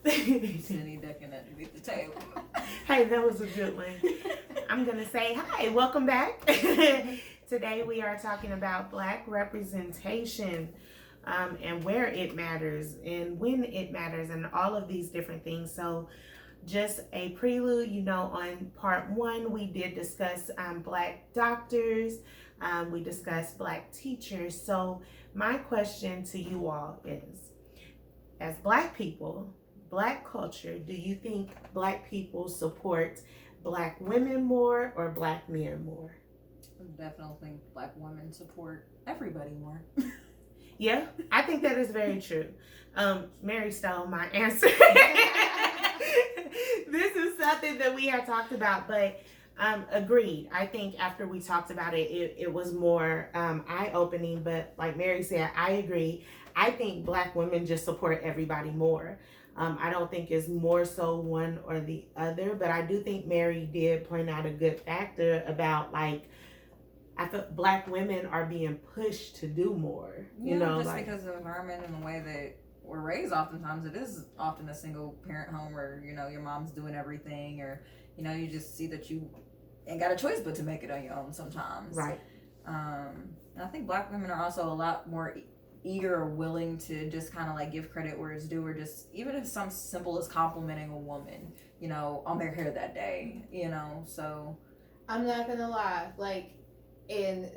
Sitting ducking underneath the table. Hey, that was a good one. I'm going to say hi, welcome back. Today we are talking about Black representation and where it matters and when it matters and all of these different things. So just a prelude, on part one, we did discuss Black doctors. We discussed Black teachers. So my question to you all is, as Black people, Black culture, do you think Black people support Black women more or Black men more? I definitely think Black women support everybody more. Yeah, I think that is very true. Mary stole my answer. This is something that we had talked about, but agreed. I think after we talked about it, it was more eye-opening, but like Mary said, I agree. I think Black women just support everybody more. I don't think it's more so one or the other, but I do think Mary did point out a good factor about, like, I feel Black women are being pushed to do more. Just because of the environment and the way that we're raised. Oftentimes, it is often a single parent home where your mom's doing everything, or you just see that you ain't got a choice but to make it on your own sometimes. Right. And I think Black women are also a lot more eager or willing to just kind of like give credit where it's due, or just even if something simple as complimenting a woman, on their hair that day, so. I'm not gonna lie, like, and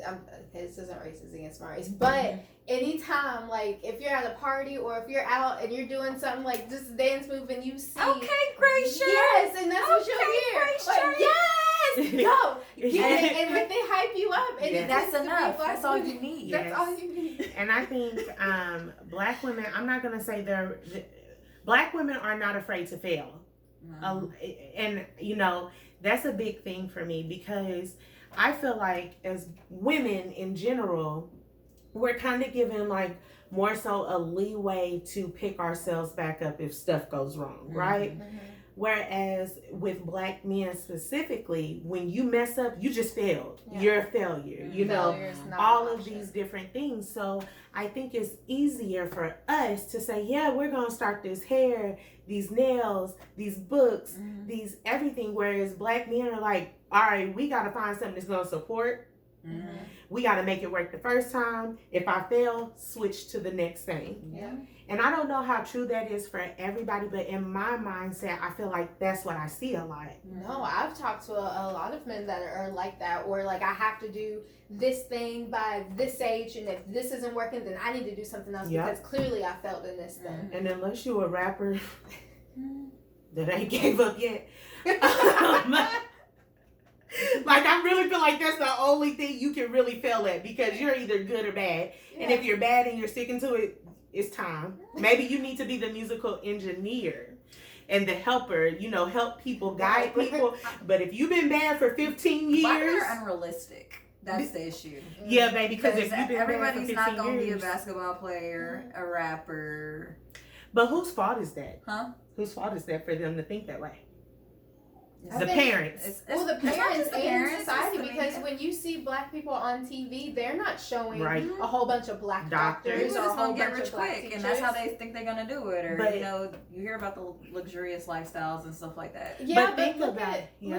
this isn't racist against my race, but anytime, like, if you're at a party or if you're out and you're doing something like just a dance move and you see, okay, great shirt. Yes, and that's what you'll hear. Like, yes, go. And like, they hype you up, and that's enough. That's all you need. That's all you need. And I think Black women, I'm not gonna say Black women are not afraid to fail. And that's a big thing for me, because I feel like as women in general, we're kind of given like more so a leeway to pick ourselves back up if stuff goes wrong, right? Mm-hmm. Whereas with Black men specifically, when you mess up, you just failed. Yeah. You're a failure, all of these different things. So I think it's easier for us to say, yeah, we're going to start this hair, these nails, these books, these everything. Whereas Black men are like, all right, we got to find something that's going to support. Mm-hmm. We got to make it work the first time. If I fail, switch to the next thing. Yeah. And I don't know how true that is for everybody, but in my mindset, I feel like that's what I see a lot. No, I've talked to a lot of men that are like that, or like, I have to do this thing by this age, and if this isn't working, then I need to do something else because clearly I failed in this thing. And unless you're a rapper that ain't gave up yet, like, I really feel like that's the only thing you can really fail at, because you're either good or bad. Yeah. And if you're bad and you're sticking to it, it's time. Maybe you need to be the musical engineer and the helper, help people, guide people. But if you've been bad for 15 years... Why are unrealistic? That's the issue. Yeah, baby, because if you've been everybody's bad for 15 not going to be a years, basketball player, a rapper. But whose fault is that? Huh? Whose fault is that for them to think that way? The parents. The parents and society, because when you see Black people on TV, they're not showing a whole bunch of Black doctors or a whole get bunch rich of Black quick, teachers. and that's how they think they're gonna do it. Or you hear about the luxurious lifestyles and stuff like that. Yeah, but look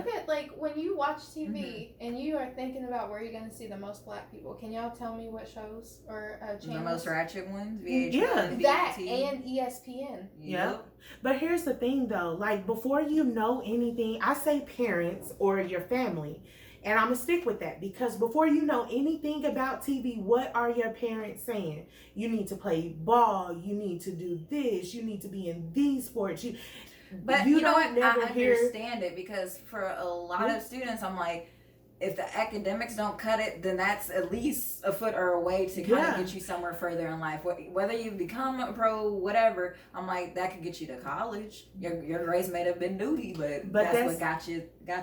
at like when you watch TV and you are thinking about where you're gonna see the most Black people. Can y'all tell me what shows or channels? The most ratchet ones, VH1, that and ESPN. Yep. But here's the thing though, like, before you know anything, I say parents or your family, and I'm gonna stick with that, because before you know anything about TV, what are your parents saying? You need to play ball, you need to do this, you need to be in these sports. But you know what? I understand it, because for a lot of students, I'm like, if the academics don't cut it, then that's at least a foot or a way to kind of get you somewhere further in life. Whether you become a pro, whatever, I'm like, that could get you to college. Your grades may have been duty, but that's what got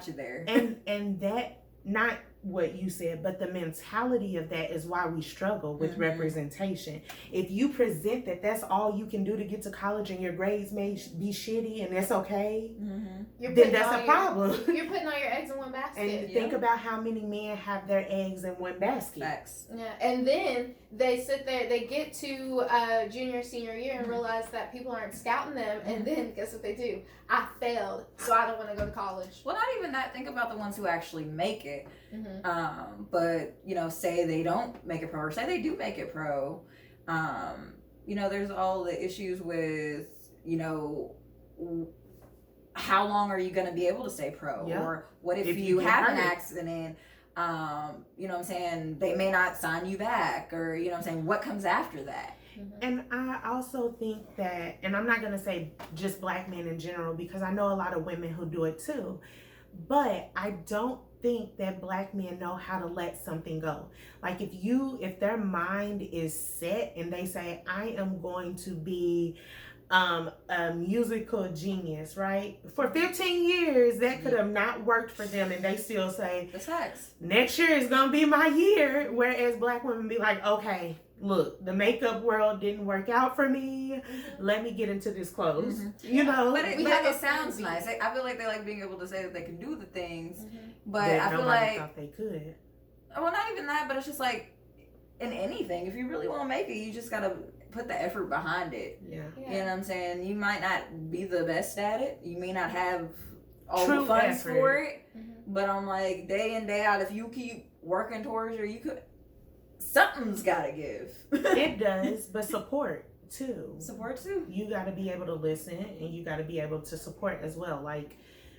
you there. And that, not what you said, but the mentality of that is why we struggle with Mm-hmm. representation. If you present that that's all you can do to get to college and your grades may be shitty and that's okay, then that's a problem. You're putting all your eggs in one basket. And think about how many men have their eggs in one basket. Facts. Yeah, and then they sit there, they get to junior, senior year and realize that people aren't scouting them, and then guess what they do? I failed, so I don't want to go to college. Well, not even that. Think about the ones who actually make it. Mm-hmm. But say they don't make it pro, or say they do make it pro. There's all the issues with how long are you going to be able to stay pro, or what if you have an accident? What I'm saying, they may not sign you back, or what I'm saying, what comes after that? And I also think that, and I'm not going to say just black men in general, because I know a lot of women who do it too, but I don't think that black men know how to let something go. Like if their mind is set and they say, I am going to be a musical genius, right? For 15 years, that could have not worked for them, and they still say, the sex. Next year is going to be my year. Whereas black women be like, okay, look, the makeup world didn't work out for me. Let me get into this clothes. But it sounds nice. I feel like they like being able to say that they can do the things, but I feel like thought they could. Well, not even that, but it's just like in anything, if you really want to make it, you just gotta put the effort behind it. Yeah. You know what I'm saying? You might not be the best at it. You may not have all True the funds effort. for it. But I'm like, day in, day out, if you keep working towards it, something's gotta give. It does, but support too. Support too. You gotta be able to listen, and you gotta be able to support as well. Like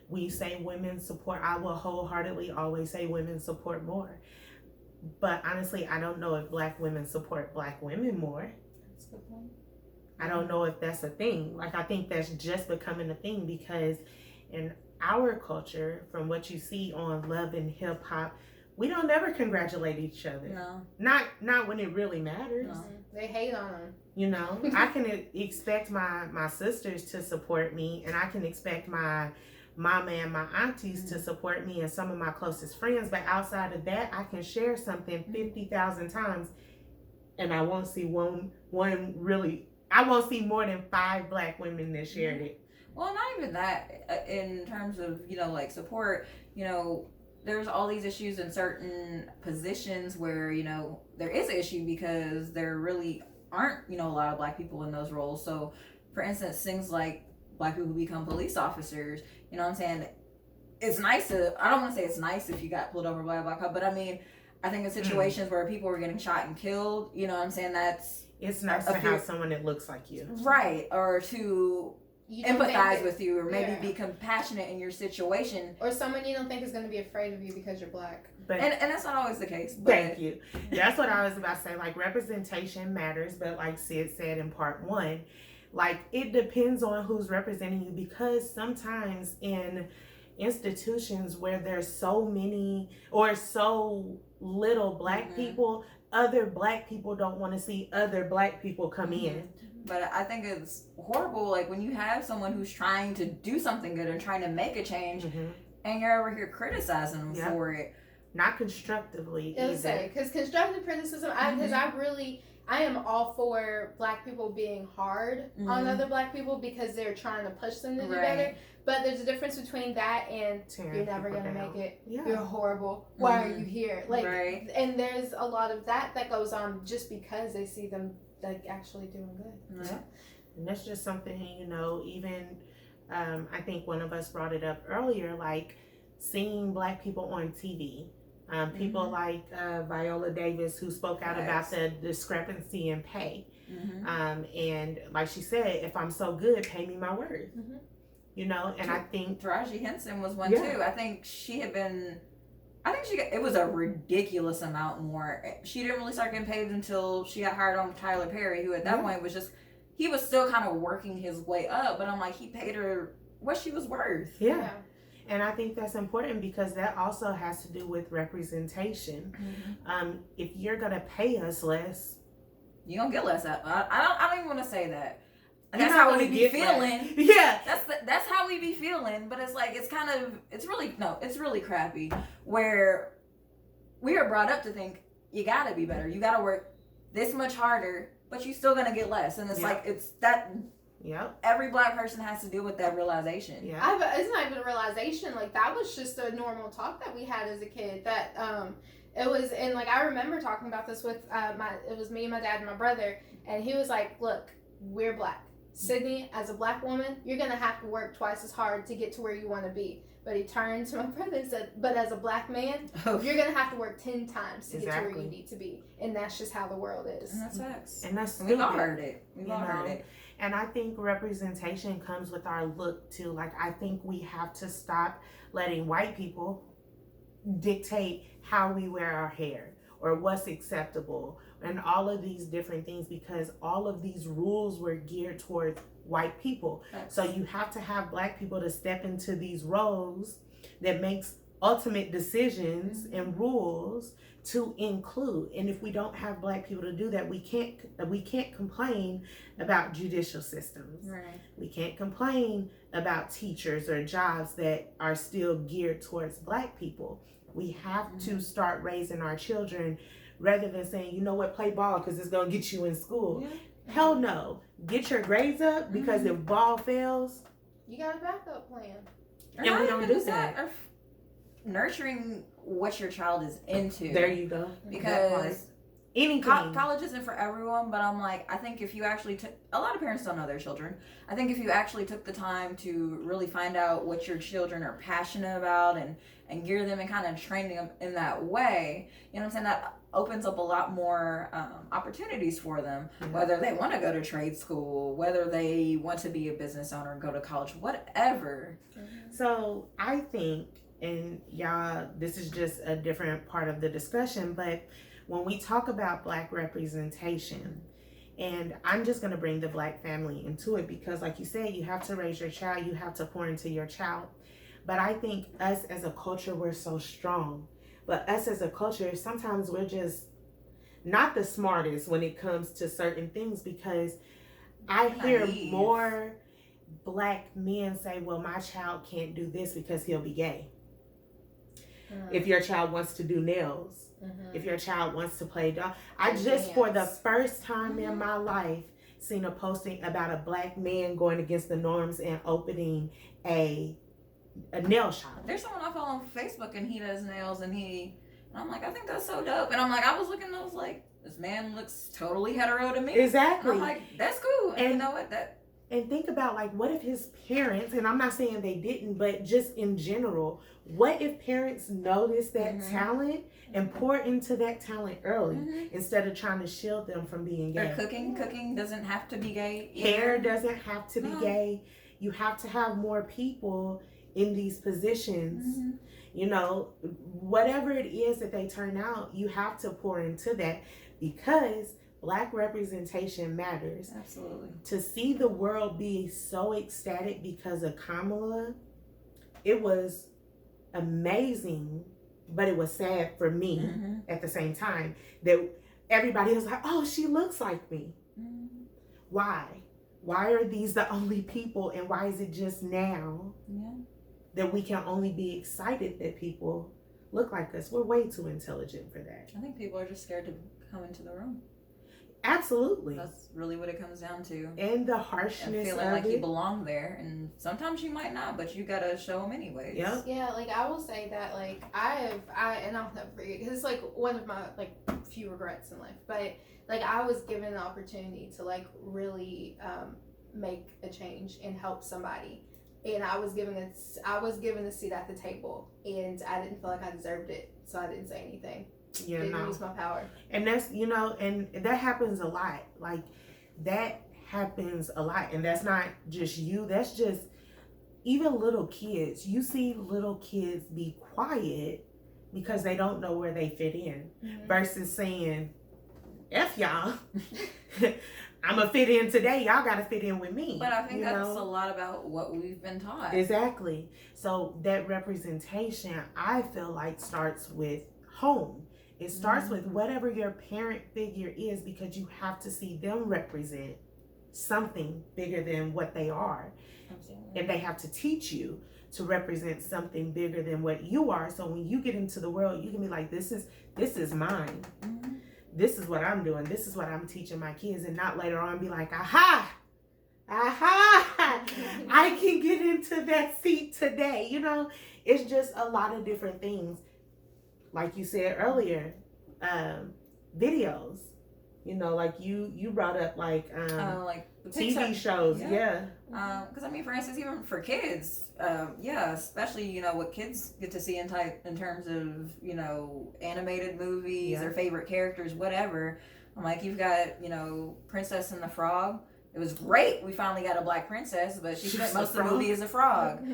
we say women support, I will wholeheartedly always say women support more. But honestly, I don't know if black women support black women more. That's a good point. I don't know if that's a thing. Like, I think that's just becoming a thing because in our culture, from what you see on Love and Hip Hop, we don't ever congratulate each other. No. Not when it really matters. No. They hate on them. I can expect my sisters to support me, and I can expect my mama and my aunties to support me and some of my closest friends. But outside of that, I can share something 50,000 times, and I won't see one really. I won't see more than 5 black women that shared it. Well, not even that. In terms of like support, there's all these issues in certain positions where there is an issue because there really aren't a lot of black people in those roles. So, for instance, things like black people who become police officers. You know what I'm saying? It's nice to. I don't want to say it's nice if you got pulled over by a black cop, but I mean, I think in situations where people are getting shot and killed, you know what I'm saying? It's nice to have someone that looks like you, right? Or to empathize with you, or maybe be compassionate in your situation, or someone you don't think is going to be afraid of you because you're black. But, and that's not always the case. But, thank you. That's what I was about to say. Like, representation matters, but like Sid said in part 1, like it depends on who's representing you, because sometimes in institutions where there's so many or so little black people, other black people don't want to see other black people come in. But I think it's horrible, like when you have someone who's trying to do something good and trying to make a change, and you're over here criticizing them for it. Not constructively either. Because constructive criticism, I am all for black people being hard on other black people because they're trying to push them to do better. But there's a difference between that and you're never going to make it. Yeah. You're horrible. Why are you here? And there's a lot of that goes on just because they see them like actually doing good. Yeah. And that's just something, even I think one of us brought it up earlier, like seeing black people on TV. People like Viola Davis, who spoke out about the discrepancy in pay. And like she said, if I'm so good, pay me my worth. And I think Taraji Henson was one too. I think it was a ridiculous amount more. She didn't really start getting paid until she got hired on with Tyler Perry, who at that point was he was still kind of working his way up, but I'm like, he paid her what she was worth. Yeah. And I think that's important because that also has to do with representation. If you're gonna pay us less, you're gonna get less. I don't even want to say that. That's how we be feeling. Yeah, that's how we be feeling. But it's like it's really crappy. Where we are brought up to think you gotta be better. You gotta work this much harder, but you're still gonna get less. And it's like it's that. Yep. Every Black person has to deal with that realization. Yeah. It's not even a realization. Like that was just a normal talk that we had as a kid. That it was, and like I remember talking about this with it was me, my dad, and my brother, and he was like, "Look, we're Black. Sydney, as a Black woman, you're gonna have to work twice as hard to get to where you want to be." But he turned to my brother and said, "But as a Black man, you're gonna have to work 10 times to get to where you need to be, and that's just how the world is." And that's facts. And that's we've all heard it. We've all heard it. And I think representation comes with our look too. Like I think we have to stop letting white people dictate how we wear our hair or what's acceptable and all of these different things, because all of these rules were geared towards white people. So you have to have Black people to step into these roles that makes ultimate decisions and rules to include. And if we don't have Black people to do that, we can't complain about judicial systems. Right. We can't complain about teachers or jobs that are still geared towards Black people. We have to start raising our children rather than saying, you know what, play ball because it's going to get you in school. Yeah. Hell no. Get your grades up, because if ball fails, you got a backup plan. And we don't do that. Or nurturing what your child is into. There you go. Because anything. College isn't for everyone, but I'm like, I think if you actually took, a lot of parents don't know their children. I think if you actually took the time to really find out what your children are passionate about and gear them and kind of train them in that way, you know what I'm saying? That opens up a lot more opportunities for them, whether they want to go to trade school, whether they want to be a business owner and go to college, whatever. So I think, and y'all, this is just a different part of the discussion, but when we talk about Black representation, and I'm just going to bring the Black family into it because, like you said, you have to raise your child, you have to pour into your child. But I think us as a culture, we're so strong. But us as a culture, sometimes we're just not the smartest when it comes to certain things, because I hear more Black men say, well, my child can't do this because he'll be gay. If your child wants to do nails, if your child wants to play dog. I just, for the first time in my life, seen a posting about a Black man going against the norms and opening a nail shop. There's someone I follow on Facebook and he does nails, and I'm like, I think that's so dope. And I'm like, I was looking and I was like, this man looks totally hetero to me. Exactly. And I'm like, that's cool. And you know what? And think about, like, what if his parents, and I'm not saying they didn't, but just in general, what if parents notice that talent and pour into that talent early instead of trying to shield them from being gay? Or cooking doesn't have to be gay. Hair doesn't have to be gay. You have to have more people in these positions. You know, whatever it is that they turn out, you have to pour into that, because Black representation matters. Absolutely. To see the world be so ecstatic because of Kamala, it was amazing, but it was sad for me at the same time that everybody was like, oh, she looks like me. Why? Why are these the only people, and why is it just now that we can only be excited that people look like us? We're way too intelligent for that. I think people are just scared to come into the room. Absolutely. That's really what it comes down to. And the harshness and feeling of like it. you belong there, and sometimes you might not, but you gotta show them anyways. Yep. Yeah, like I will say that, like and I'll never forget, because it's like one of my like few regrets in life. But like I was given the opportunity to like really make a change and help somebody, and I was given a seat at the table, and I didn't feel like I deserved it, so I didn't say anything. Didn't use my power. And that's, you know, and that happens a lot. Like that happens a lot, and that's not just you. That's just even little kids. You see little kids be quiet because they don't know where they fit in, versus saying, F y'all. I'm gonna fit in today. Y'all gotta fit in with me. But I think that's a lot about what we've been taught. Exactly. So that representation, I feel like, starts with home. It starts with whatever your parent figure is, because you have to see them represent something bigger than what they are. Absolutely. And they have to teach you to represent something bigger than what you are. So when you get into the world, you can be like, this is mine. Mm-hmm. This is what I'm doing. This is what I'm teaching my kids, and not later on be like, aha, I can get into that seat today. You know, it's just a lot of different things. Like you said earlier, videos. You know, like you brought up like the TV Pixar shows. Yeah. Because I mean, for instance, even for kids, especially what kids get to see in terms of animated movies, their favorite characters, whatever. I'm like, you've got Princess and the Frog. It was great. We finally got a black princess, but she spent most of the movie as a frog.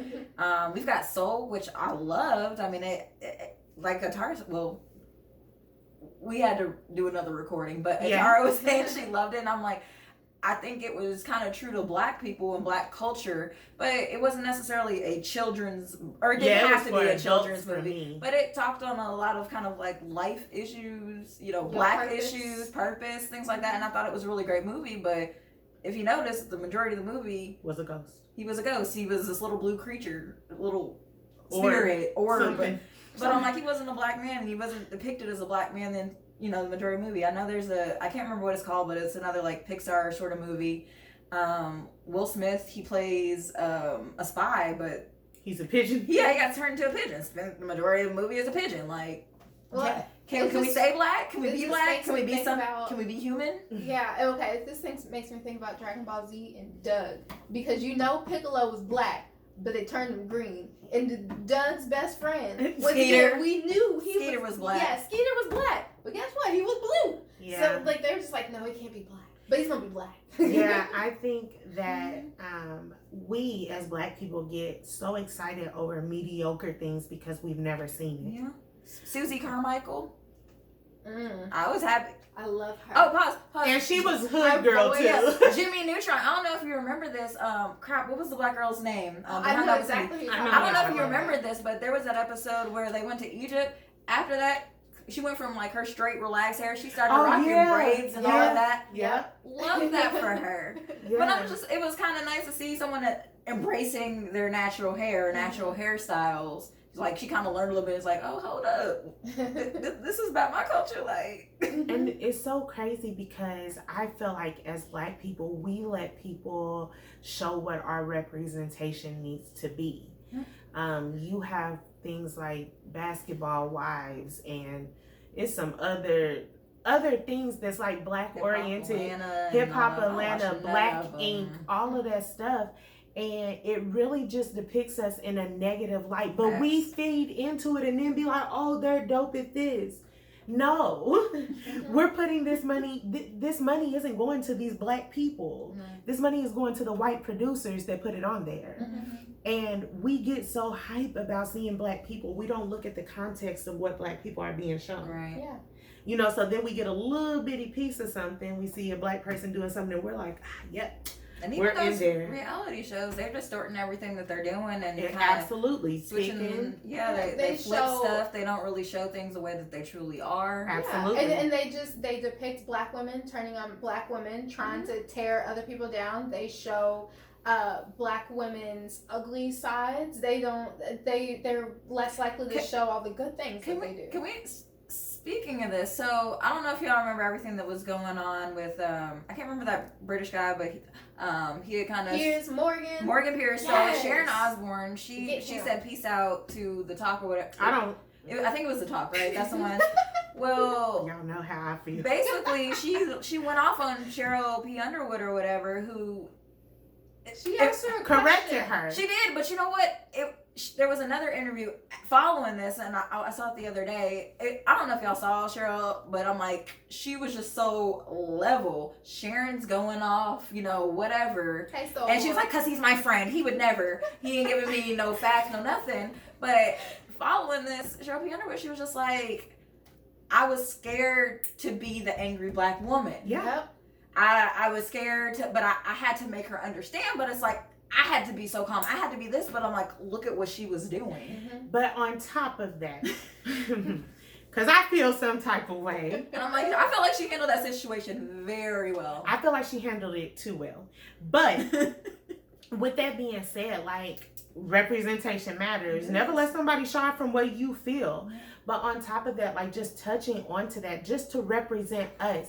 We've got Soul, which I loved. I mean, it like Atara. Well, we had to do another recording, but Atara was saying she loved it, and I'm like, I think it was kind of true to black people and black culture, but it wasn't necessarily a children's, or it didn't have to be a children's movie. But it talked on a lot of kind of like life issues, black issues, purpose, things like that. And I thought it was a really great movie. But if you notice, the majority of the movie was a ghost. He was a ghost. He was this little blue creature, little spirit, orb. But I'm like, he wasn't a black man, and he wasn't depicted as a black man then. The majority of the movie. I know there's I can't remember what it's called, but it's another like Pixar sort of movie. Will Smith, he plays a spy, but he's a pigeon. Yeah, he got turned into a pigeon. Spent the majority of the movie as a pigeon. Like, can we say black? Can we be black? Can we be Can we be human? Yeah. Okay. This thing makes me think about Dragon Ball Z and Doug, because Piccolo was black, but they turned him green. And Doug's best friend was Skeeter. We knew Skeeter was black. Yeah, Skeeter was black. But guess what? He was blue. Yeah. So like they were just like, no, he can't be black. But he's gonna be black. Yeah, I think that we as black people get so excited over mediocre things because we've never seen it. Yeah. Susie Carmichael. Mm. I was happy. I love her. Oh, pause. And she was hood girl too. Yes. Jimmy Neutron. I don't know if you remember this. What was the black girl's name? I know exactly. I don't know if you remember this, but there was that episode where they went to Egypt. After that, she went from like her straight relaxed hair. She started rocking braids and all of that. Yeah. Love that for her. Yeah. But it was kind of nice to see someone embracing their natural hair, natural hairstyles. Like she kind of learned a little bit. It's like, oh, hold up, this is about my culture, like. And it's so crazy because I feel like as black people, we let people show what our representation needs to be. You have things like Basketball Wives, and it's some other things that's like black oriented, Hip Hop Atlanta, Black Ink, all of that stuff. And it really just depicts us in a negative light. But we feed into it and then be like, oh, they're dope at this. No. We're putting this money, this money isn't going to these black people. This money is going to the white producers that put it on there. And we get so hype about seeing black people, we don't look at the context of what black people are being shown. Right. Yeah. So then we get a little bitty piece of something. We see a black person doing something and we're like, yep. And even those reality shows, they're distorting everything that they're doing and absolutely switching. They flip stuff. They don't really show things the way that they truly are. Absolutely. Yeah. And they depict black women turning on black women, trying to tear other people down. They show black women's ugly sides. They're less likely to show all the good things that they do. Speaking of this, so I don't know if y'all remember everything that was going on with I can't remember that British guy, but he had kind of Morgan Pierce. Yes. So Sharon Osbourne, she said peace out to the Talk or whatever. I think it was the Talk, right? That's the one. Well, y'all know how I feel. Basically, she went off on Cheryl P. Underwood or whatever, who she also corrected her. She did, but you know what? There was another interview following this, and I saw it the other day. I don't know if y'all saw Cheryl, but I'm like, she was just so level. Sharon's going off, whatever. And she was like, because he's my friend. He would never. He ain't giving me no facts, no nothing. But following this, Cheryl P. Underwood, she was just like, I was scared to be the angry black woman. Yeah. I was scared, but I had to make her understand. But it's like, I had to be so calm. I had to be this, but I'm like, look at what she was doing. But on top of that, Because I feel some type of way. And I'm like, I feel like she handled that situation very well. I feel like she handled it too well. But with that being said, like, representation matters. Yes. Never let somebody shine from what you feel. Yeah. But on top of that, like, just touching onto that, just to represent us.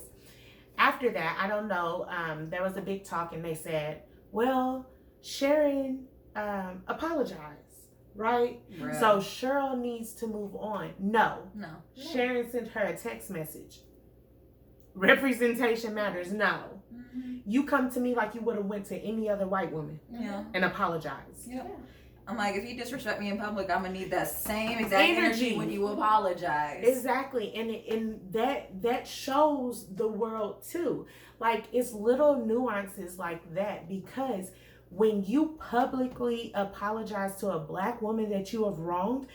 After that, I don't know, there was a big talk and they said, well, Sharon apologized, right? Bruh. So Cheryl needs to move on. No. Sharon sent her a text message. Representation matters. No. Mm-hmm. You come to me like you would have went to any other white woman Yeah. and apologized. Yeah. I'm like, if you disrespect me in public, I'm gonna need that same exact energy when you apologize. Exactly, and that shows the world too. Like, it's little nuances like that, because when you publicly apologize to a black woman that you have wronged,